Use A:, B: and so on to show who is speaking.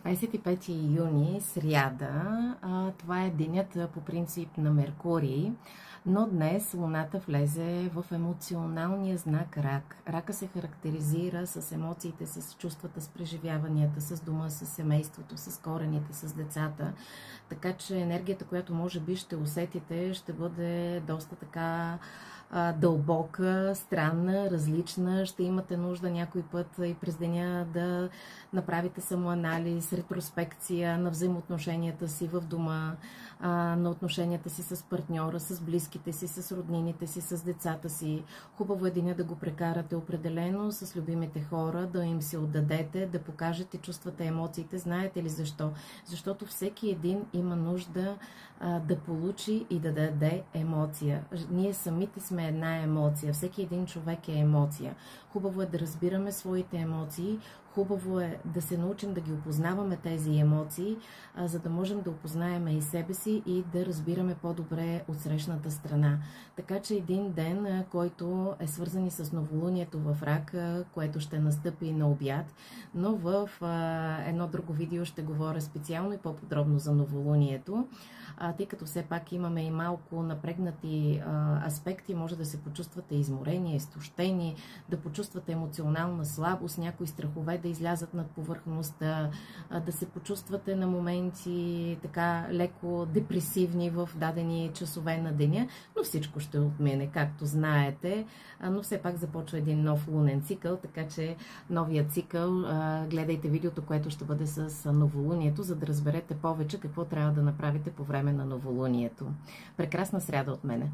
A: 25 юни, сряда, това е денят по принцип на Меркурий, но днес Луната влезе в емоционалния знак Рак. Рака се характеризира с емоциите, с чувствата, с преживяванията, с дома, с семейството, с корените, с децата. Така че енергията, която може би ще усетите, ще бъде доста така дълбока, странна, различна. Ще имате нужда някой път и през деня да направите самоанализ, ретроспекция на взаимоотношенията си в дома, на отношенията си с партньора, с близките си, с роднините си, с децата си. Хубаво е деня да го прекарате определено с любимите хора, да им се отдадете, да покажете чувствата, емоциите. Знаете ли защо? Защото всеки един има нужда да получи и да даде емоция. Ние самите сме една емоция. Всеки един човек е емоция. Хубаво е да разбираме своите емоции. Хубаво е да се научим да ги опознаваме тези емоции, за да можем да опознаем и себе си и да разбираме по-добре отсрещната страна. Така че един ден, който е свързан и с новолунието в Рак, което ще настъпи на обяд, но в едно друго видео ще говоря специално и по-подробно за новолунието, тъй като все пак имаме и малко напрегнати аспекти, може да се почувствате изморени, изтощени, да почувствате емоционална слабост, някои страхове да излязат над повърхността, да се почувствате на моменти така леко депресивни в дадени часове на деня, но всичко ще отмине, както знаете, но все пак започва един нов лунен цикъл, така че новия цикъл, гледайте видеото, което ще бъде с новолунието, за да разберете повече какво трябва да направите по време на новолунието. Прекрасна сряда от мене!